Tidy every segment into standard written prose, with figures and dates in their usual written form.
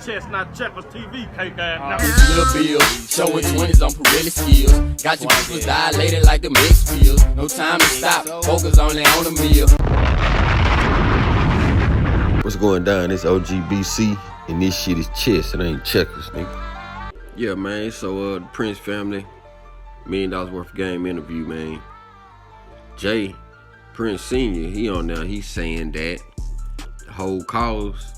Chestnut Checkers TV, cake ass. Little Bill, showing 20s on Pirelli skills. Got your pupils dilated like the mixed fields. No time to stop, focus only on the meal. What's going down? It's OGBC, and this shit is chess. It ain't checkers, nigga. Yeah, man. So the Prince family, $1 million worth of game interview, man. Jay, Prince Sr., he on there. He's saying that the whole cause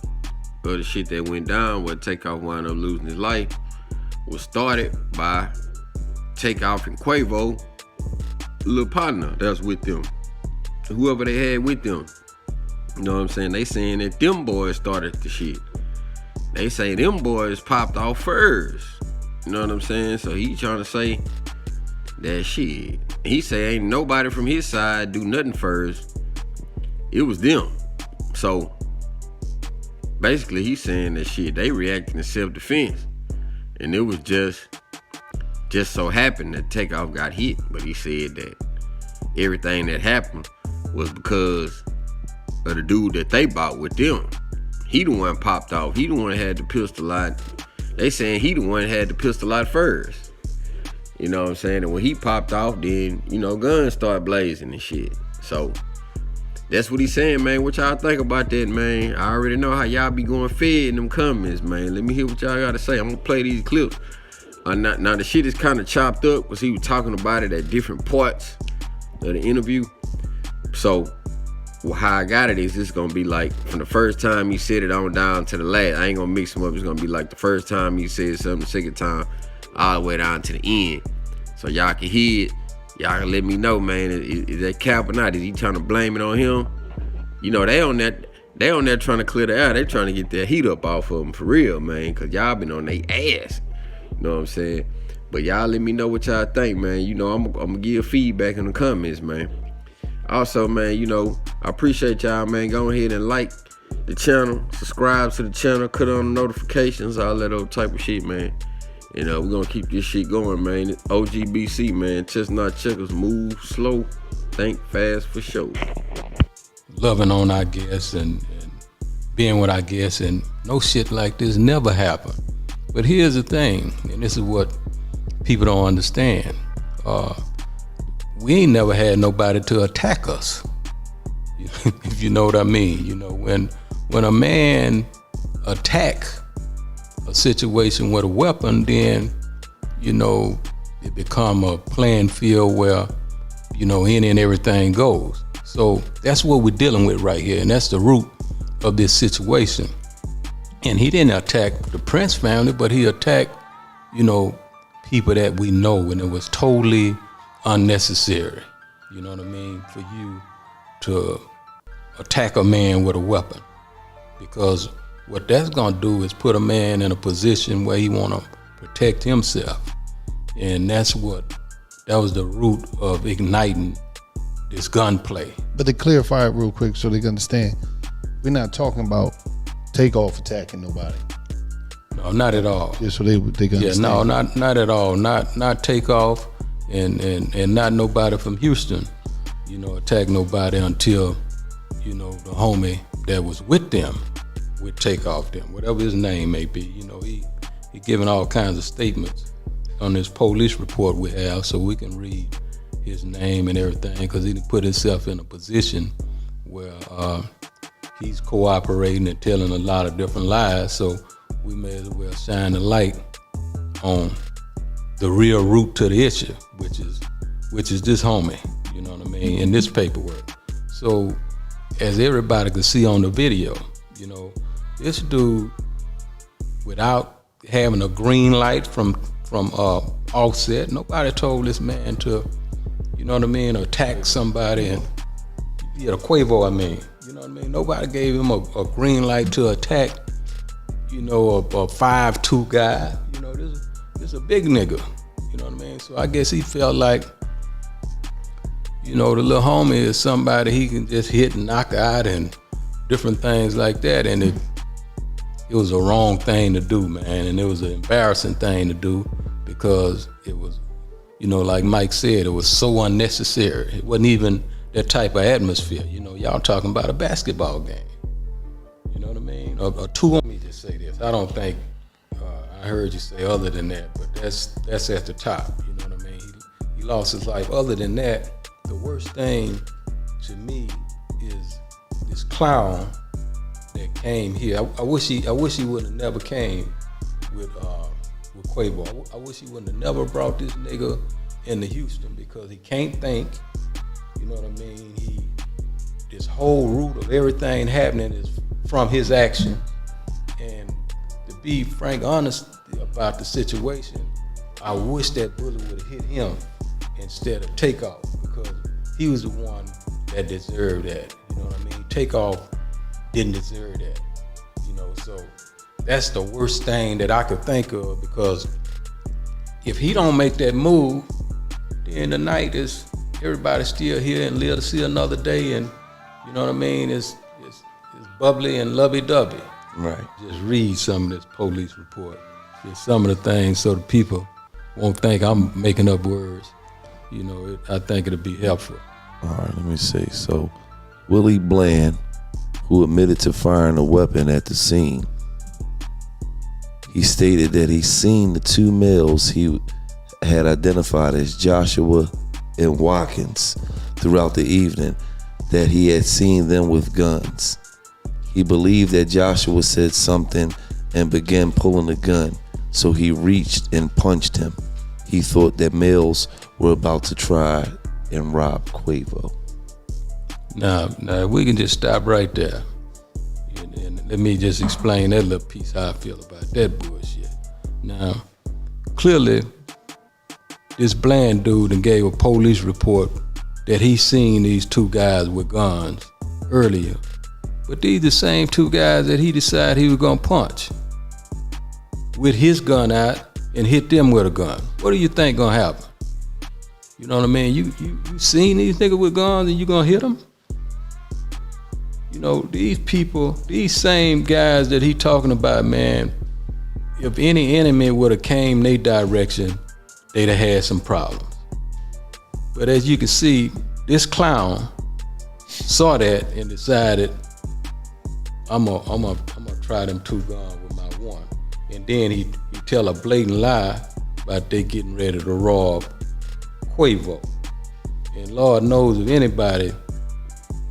of the shit that went down, where Takeoff wound up losing his life, was started by Takeoff and Quavo, little partner that's with them, whoever they had with them. You know what I'm saying? They saying that them boys started the shit. They say them boys popped off first. You know what I'm saying? So he trying to say that shit. He say ain't nobody from his side do nothing first. It was them. So basically he's saying that shit, they reacting in self-defense. And it was just so happened that Takeoff got hit. But he said that everything that happened was because of the dude that they bought with them. He the one popped off. He the one had the pistol out. They saying he the one had the pistol out first. You know what I'm saying? And when he popped off, then, you know, guns started blazing and shit. So that's what he's saying, man. What y'all think about that, man? I already know how y'all be going fed in them comments, man. Let me hear what y'all got to say. I'm gonna play these clips. Now the shit is kind of chopped up because he was talking about it at different parts of the interview. So how I got it is it's gonna be like from the first time he said it on down to the last. I ain't gonna mix them up. It's gonna be like the first time he said something, the second time, all the way down to the end. So y'all can hear it. Y'all can let me know, man. Is that cap or not? Is he trying to blame it on him? You know, they on that trying to clear the air. They trying to get their heat up off of them for real, man. Cause y'all been on their ass. You know what I'm saying? But y'all let me know what y'all think, man. You know, I'm gonna give feedback in the comments, man. Also, man, you know, I appreciate y'all, man. Go ahead and like the channel, subscribe to the channel, cut on the notifications, all that old type of shit, man. And we're gonna keep this shit going, man. It's OGBC, man. Chestnut Checkers, move slow, think fast for sure. Loving on our guests and being with our guests, and no shit like this never happened. But here's the thing, and this is what people don't understand. We ain't never had nobody to attack us, if you know what I mean. You know, when a man attack a situation with a weapon, then, you know, it become a playing field where, you know, any and everything goes. So that's what we're dealing with right here, and that's the root of this situation. And he didn't attack the Prince family, but he attacked, you know, people that we know, and it was totally unnecessary. You know what I mean? For you to attack a man with a weapon, because what that's gonna do is put a man in a position where he wanna protect himself. And that was the root of igniting this gunplay. But to clarify it real quick so they can understand, we're not talking about Takeoff attacking nobody. No, not at all. Yeah, so they can understand. No, not at all. Not Takeoff and not nobody from Houston, you know, attack nobody until, you know, the homie that was with them would take off them, whatever his name may be. You know, he giving all kinds of statements on this police report we have, so we can read his name and everything, because he put himself in a position where he's cooperating and telling a lot of different lies. So we may as well shine the light on the real root to the issue, which is this homie, you know what I mean, in this paperwork. So as everybody could see on the video, you know, this dude, without having a green light from Offset, nobody told this man to, you know what I mean, attack somebody. And yeah, Quavo, I mean, you know what I mean, nobody gave him a green light to attack, you know, a 5'2" guy. You know, this is a big nigga, you know what I mean? So I guess he felt like, you know, the little homie is somebody he can just hit and knock out and different things like that. And it was a wrong thing to do, man. And it was an embarrassing thing to do, because it was, you know, like Mike said, it was so unnecessary. It wasn't even that type of atmosphere. You know, y'all talking about a basketball game. You know what I mean? A two on me just say this. I don't think I heard you say other than that, but that's at the top. You know what I mean? He lost his life. Other than that, the worst thing to me is this clown that came here. I wish he would have never came with Quavo. I wish he wouldn't have never brought this nigga into Houston because he can't think. You know what I mean? This whole root of everything happening is from his action. And to be frank, honest about the situation, I wish that bullet would have hit him instead of Takeoff, because he was the one that deserved that. You know what I mean? Takeoff didn't deserve that. You know, so that's the worst thing that I could think of, because if he don't make that move, then the night is everybody's still here and live to see another day, and you know what I mean? It's bubbly and lovey-dovey. Right. Just read some of this police report. Just some of the things so the people won't think I'm making up words. You know, I think it'll be helpful. All right, let me see. So, Willie Bland, who admitted to firing a weapon at the scene, he stated that he seen the two males he had identified as Joshua and Watkins throughout the evening, that he had seen them with guns. He believed that Joshua said something and began pulling the gun, so he reached and punched him. He thought that males were about to try and rob Quavo. Now, we can just stop right there. And let me just explain that little piece, how I feel about that bullshit. Now, clearly, this Bland dude and gave a police report that he seen these two guys with guns earlier. But these the same two guys that he decided he was gonna punch with his gun out and hit them with a gun. What do you think gonna happen? You know what I mean? You seen these niggas with guns and you gonna hit them? You know, these people, these same guys that he talking about, man, if any enemy would have came their direction, they'd have had some problems. But as you can see, this clown saw that and decided, I'm gonna try them two guns with my one. And then he tell a blatant lie about they getting ready to rob Quavo. And Lord knows if anybody,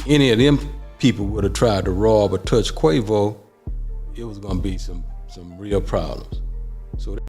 any of them people would have tried to rob or touch Quavo, it was gonna be some real problems. So